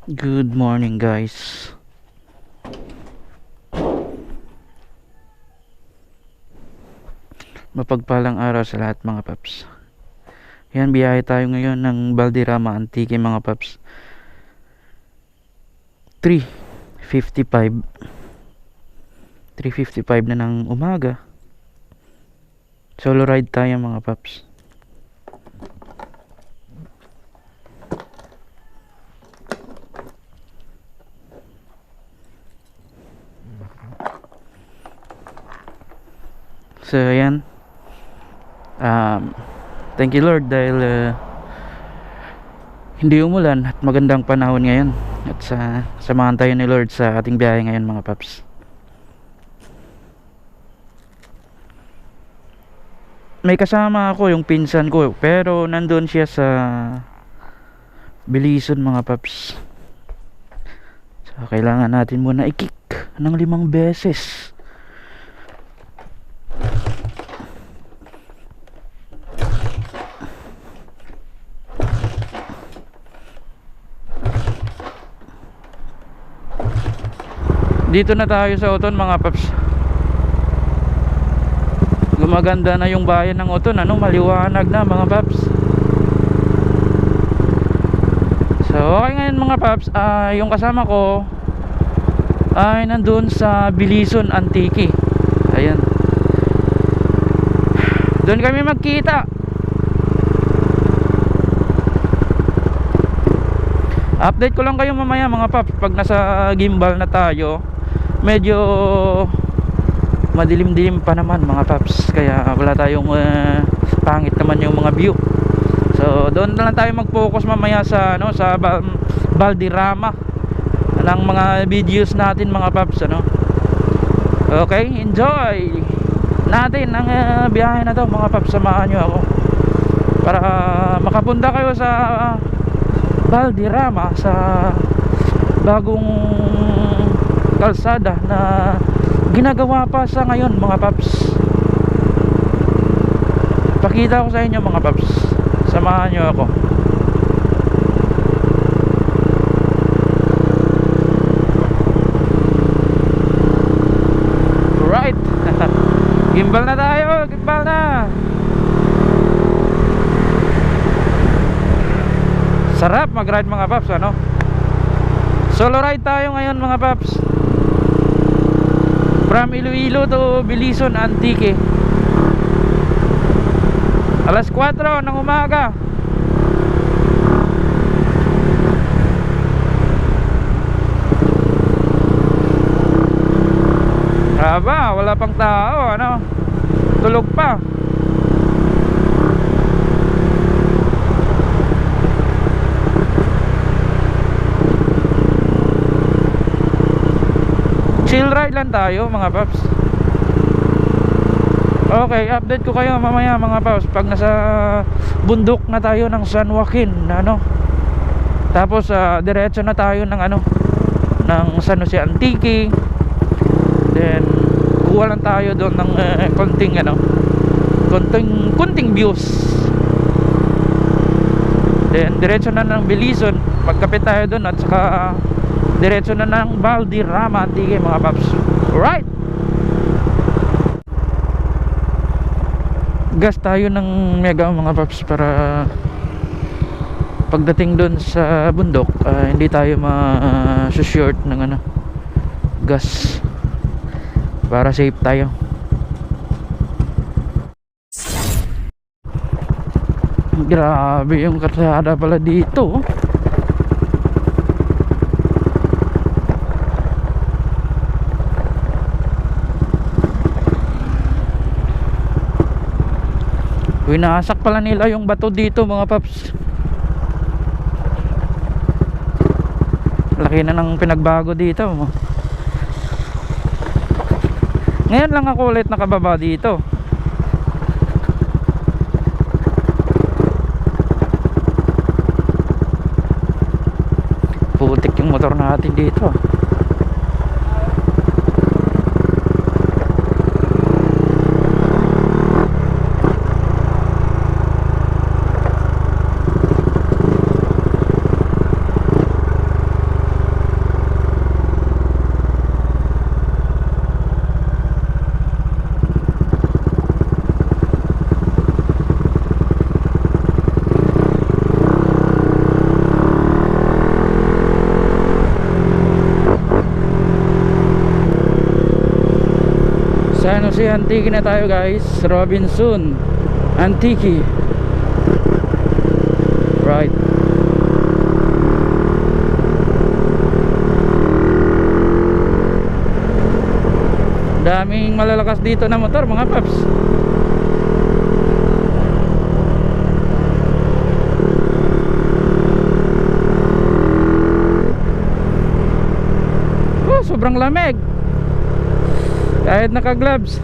Good morning guys. Mapagpalang araw sa lahat mga paps. Yan, biyahe tayo ngayon ng Valderrama Antique mga paps. 3:55 3:55 na ng umaga. Solo ride tayo mga paps. So ayan, thank you Lord dahil hindi umulan at magandang panahon ngayon, at samahan tayo ni Lord sa ating biyahe ngayon mga paps. May kasama ako, yung pinsan ko, pero nandun siya sa Bilisan mga paps. So kailangan natin muna i-kick ng 5 beses. Dito na tayo sa Oton mga paps. Gumaganda na yung bayan ng Oton, maliwanag na mga paps. So okay ngayon mga paps, yung kasama ko ay nandun sa Bilisan Antique. Ayan, doon kami magkita. Update ko lang kayo mamaya mga paps pag nasa gimbal na tayo. Medyo madilim-dilim pa naman mga paps, kaya wala tayong pangit naman yung mga view. So doon na lang tayo mag-focus mamaya sa sa Valderrama ng mga videos natin mga paps. Okay, enjoy natin ang biyahe na to mga paps. Samahan nyo ako para makapunta kayo sa Valderrama, sa bagong kalsada na ginagawa pa sa ngayon mga paps. Pakita ko sa inyo mga paps, samahan nyo ako. Right. Gimbal na tayo, gimbal na. Sarap mag-ride mga paps, solo ride tayo ngayon mga paps, from Iloilo to Bilisan Antique. Alas 4 ng umaga. Haba, wala pang tao, tulog pa. Chill ride lang tayo mga paps. Okay, update ko kayo mamaya mga paps pag nasa bundok na tayo ng San Joaquin, tapos diretso na tayo ng ng San Jose Antique. Then kuha lang tayo doon ng konting views. Then diretso na ng Bilisan, magkapit tayo doon, at saka diretso na ng Valderrama Antique mga paps. Right. Gas tayo ng mega mga paps para pagdating doon sa bundok hindi tayo ma-short ng gas, para safe tayo. Grabe yung kalsada pala dito. Winasak pala nila yung bato dito mga paps. Laki na ng pinagbago dito. Ngayon lang ako ulit nakababa dito. Putik yung motor natin dito. Sa ano si Antique na tayo guys, Robinson Antique. Right. Daming malalakas dito na motor mga paps. Oh, sobrang lamig. Kahit naka-gloves.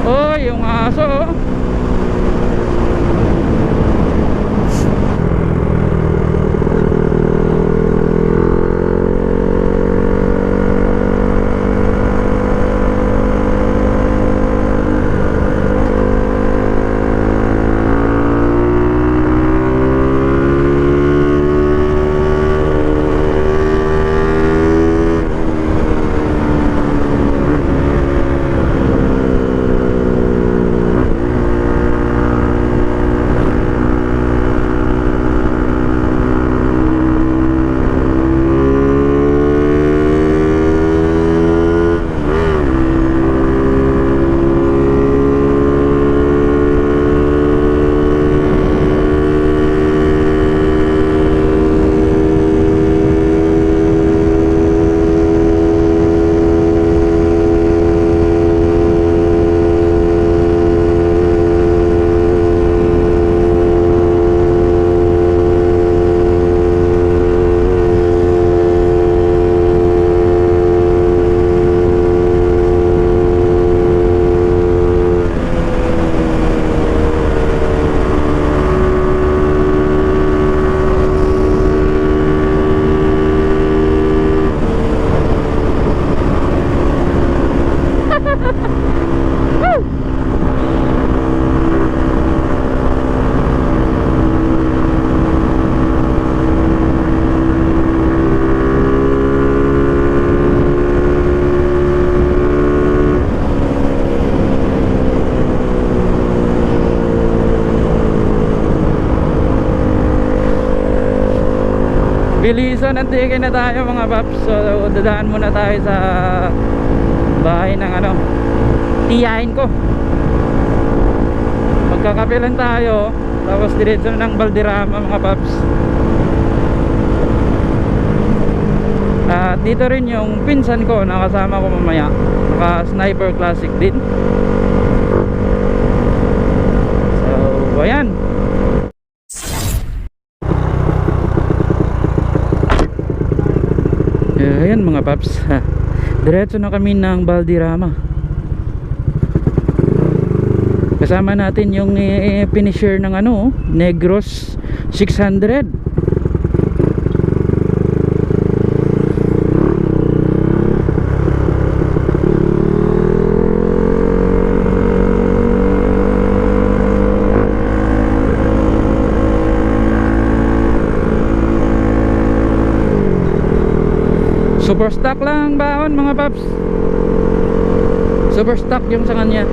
Oh, yung aso. Bilisan, Antique na tayo mga paps. So dadaan muna tayo sa bahay ng ano, tiyahin ko. Magkakape lang tayo, tapos diretso ng Valderrama mga paps. At dito rin yung pinsan ko na kasama ko mamaya, naka Sniper Classic din. So ayan. Ayan mga paps, diretso na kami ng Valderrama. Kasama natin yung finisher ng ano, Negros 600. Super stock lang baon mga paps. Super stock yung sa kanya.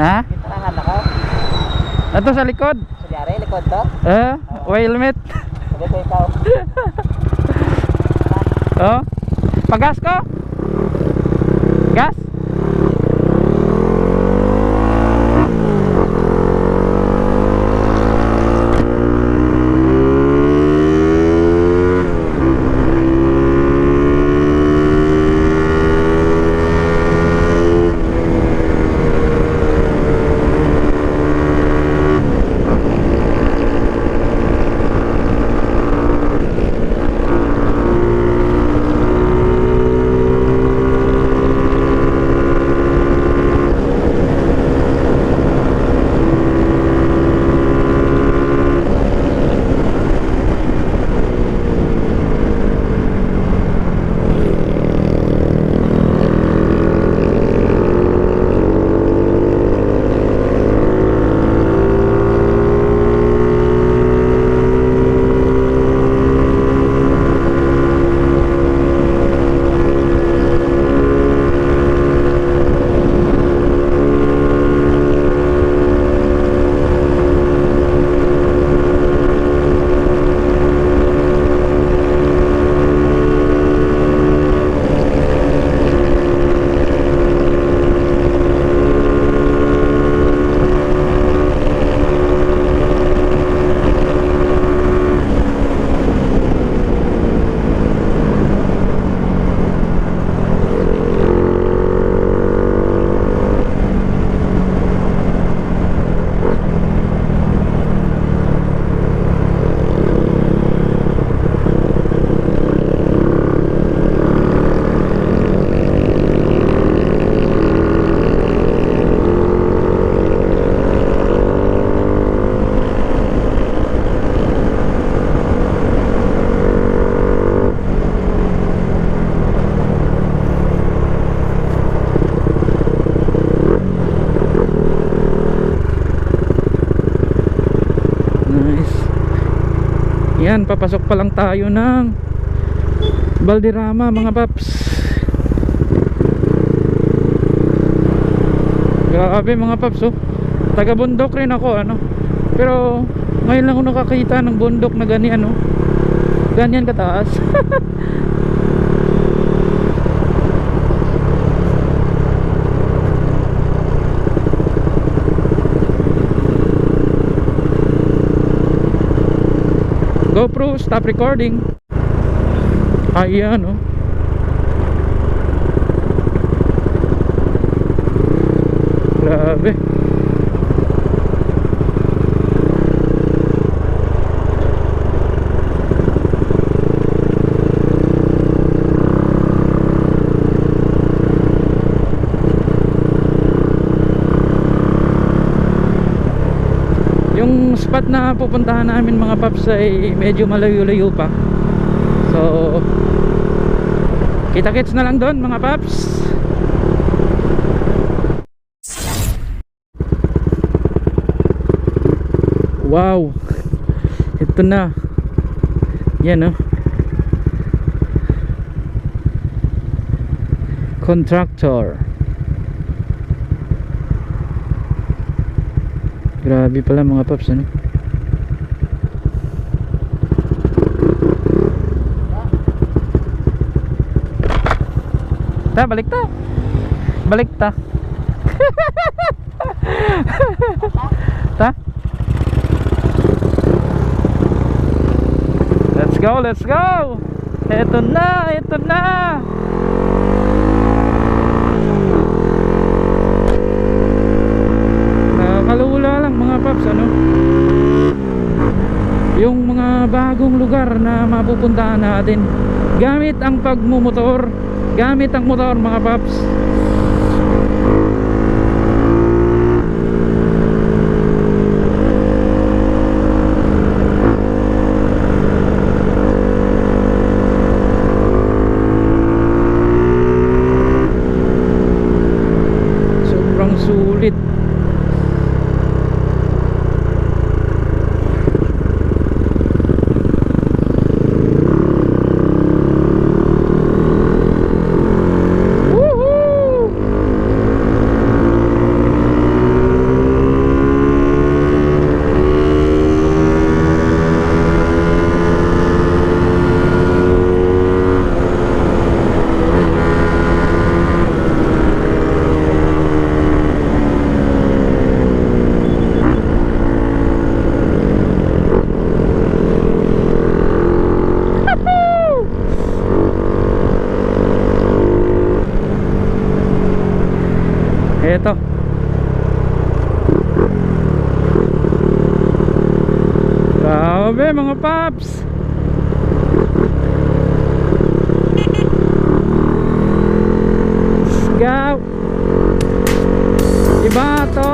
Ha? Tarahan ako. Ito sa likod. Sa Yari, likod to? Helmet. Hindi ko ikaw. Oh. Pagas ko. Gas. Yan, papasok pa lang tayo ng Valderrama mga paps. Grabe mga paps, oh. Taga bundok rin ako, ano. Pero ngayon lang ako nakakita ng bundok na ganyan, oh. Ganyan kataas. GoPro, stop recording. Ayan, oh. Grabe. Yung spot na pupuntahan namin mga paps ay medyo malayo-layo pa. So kita-kits na lang doon mga paps. Wow, ito na. Yan, oh. Contractor. Grabe pala mga paps, ano. Balik ta. Balik ta. Ta. Let's go, let's go. Ito na, ito na. Nakakalula lang mga paps, ano. Yung mga bagong lugar na mapupuntahan natin gamit ang pagmumotor, gamit ang motor mga paps. Sobrang sulit. Woohoo! mga paps. Let's go. Iba to.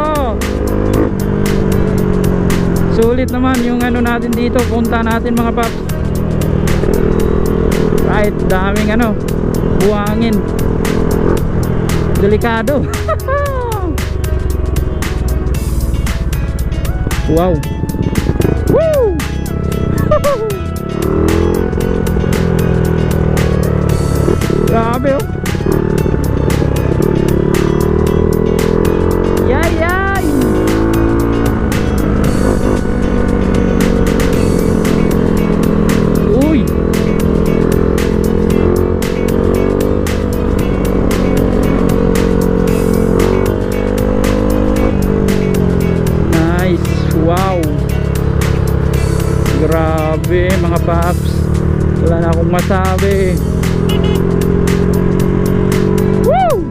Sulit naman yung ano natin dito. Punta natin mga paps. Right, daming ano, buhangin. Delikado. Wow. Woo! Grabe oh. Yay, yay! Uy! Nice! Wow! Grabe mga paps. Wala na akong masabi. Woo!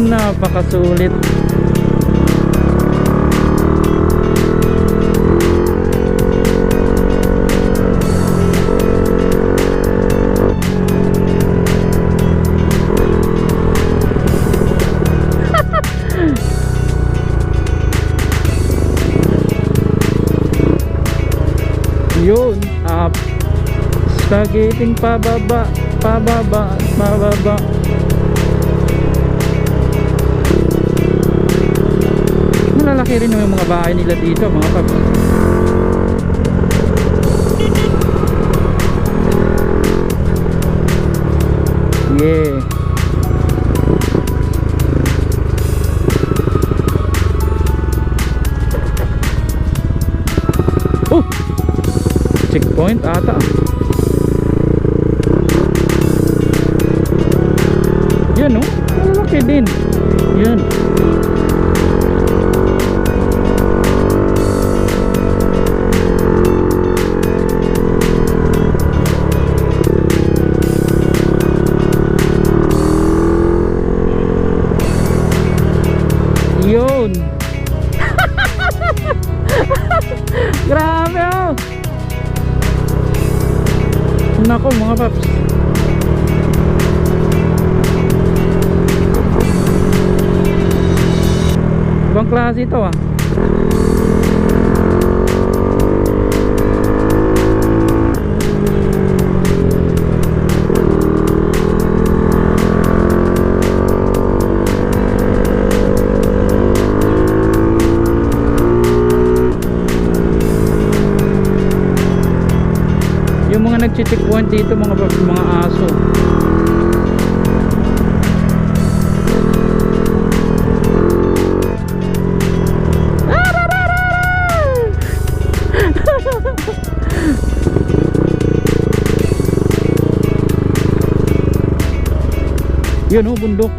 Napakasulit. Yun, up. Stargating pababa, pababa, pababa. Malalaki rin yung mga bahay nila dito mga paps. Yeah. Oh, checkpoint ata. Yun oh, malaki din. Yun. Yun. Grabe oh. Nako mga paps. Ibang klase ito ah. Yung mga nag-checkpoint dito mga paps, mga aso. Yun oh, bundok.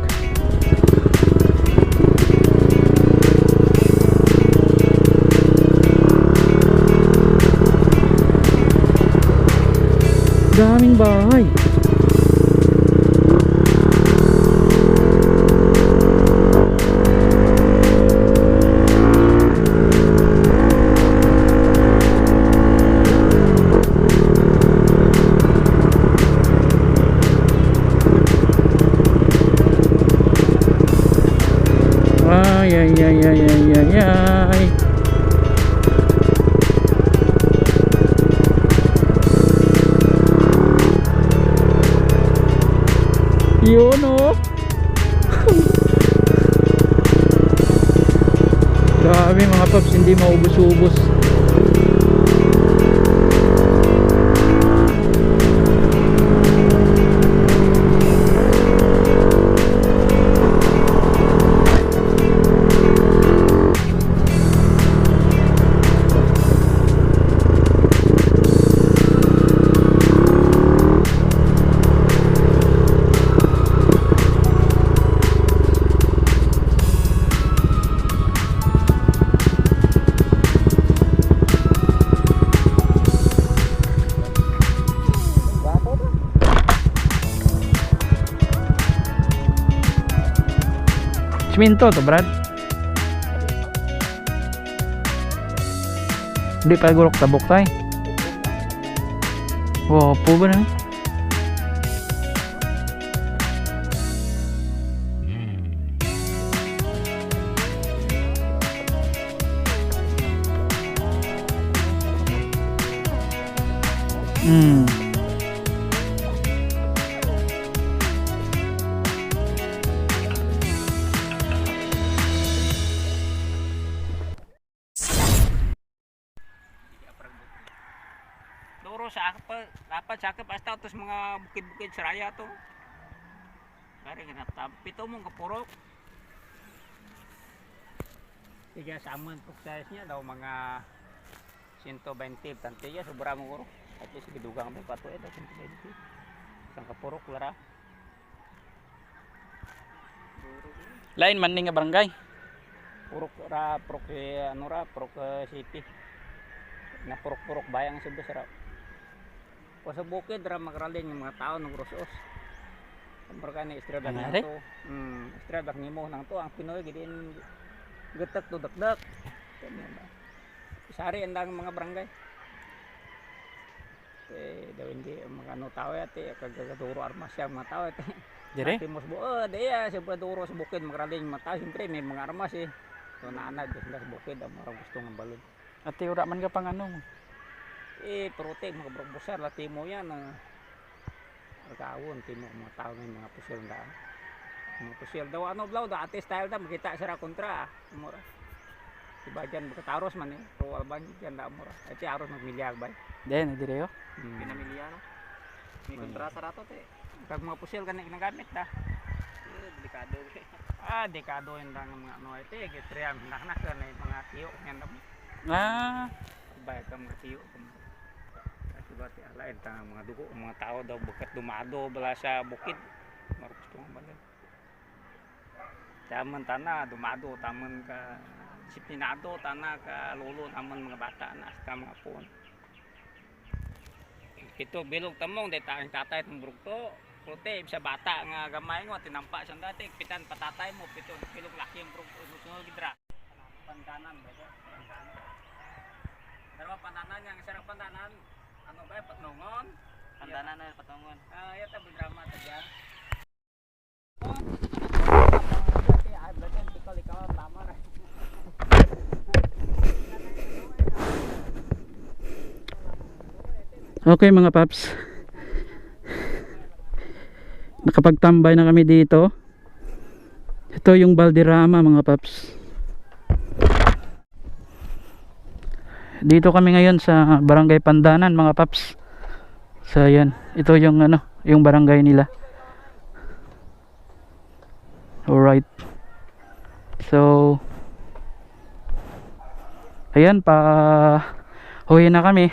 Daming bahay. Ay, ay, ay, ay, ay, ay, ay. Yun oh. Grabe mga paps, hindi maubos-ubos. Siminto to, Brad. Hindi pa gulok tabok tayo. Wow, po ba na? Duro sa akap, dapat sa akap hasta tos mga bukid-bukid sa raya to. Kaya nga pito mong kapurok. Tiga sa amon size niya daw mga 120 tantiya sobra mo guro. At least gidugang may pato ito 120. Isang kapurok lara. Lain man nga barangay. Purok ra prok ano ra prok city. Na purok-purok bayang sa besara. O sa bukid ra magralin yung mga tao ng Rosos. Kumbaga ni estrada nang to. Estrada nimo nang to ang Pinoy gidin getek to dakdak. Sari andang mga barangay. Daw hindi mga ano tao ate kagaduro armas siya mga tao ate. Dire? Timos bo diya siyempre duro sa bukid magralin yung mga tao siyempre may mga armas eh. So naanad sa bukid ang mga gusto ng balon. Ate ura man ka pang ano mo. Protek mga brogbusar la timo yan kawon timo mga tao ng mga pusil da. Mga pusil daw ano blaw da ate style da makita sira kontra mura. Diba dyan makataros man eh. Pero alban dyan da mura. Ati aros magmilyag ba? Den dire yo. Pinamilya no. May kontra sa rato te. Kag mga pusil kan ginagamit da. Delikado. Dekado yung da mga ano ite gitriam nak-nak na mga tiyo yan da. Bayad ka mga tiyo. Bati alain tang mga dugo mga tao daw bukat dumado bala sa bukid marupos to man taman tana dumado taman ka disiplinado tana ka lolo taman mga bata na sa mga pon ito bilog tamong detang tatay tong brugto prote sa bata nga gamay ngo tinampa sa dati pitan patatay mo pito bilog laki ang brugto sunod gidra pandanan ba pandanan dalawa pandanan yang sarap pandanan ano ba patnongon? Pandanan na patnongon. Yata drama ta diyan. Okay mga paps. Nakapagtambay na kami dito. Ito yung Balderrama mga paps. Dito kami ngayon sa Barangay Pandanan mga paps. So yan, ito yung ano, yung barangay nila. Alright. So ayan pa huwi na kami.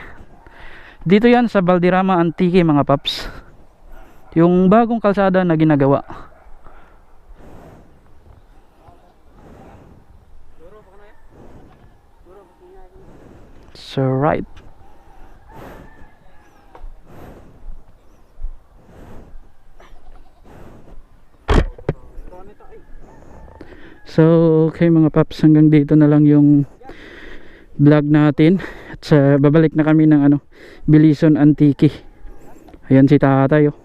Dito yan sa Balderrama Antique mga paps. Yung bagong kalsada na ginagawa. So right. So okay mga paps, hanggang dito na lang yung vlog natin. At babalik na kami ng ano, Bilison Antique. Ayan si tatay oh.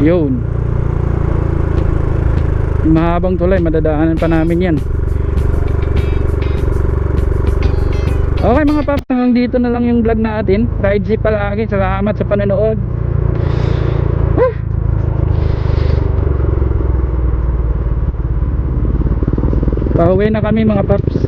Yun, mahabang tulay, madadaanan pa namin yan. Okay mga paps, hanggang dito na lang yung vlog natin. Ride safe palagi, salamat sa panonood. Pauwi na kami mga paps.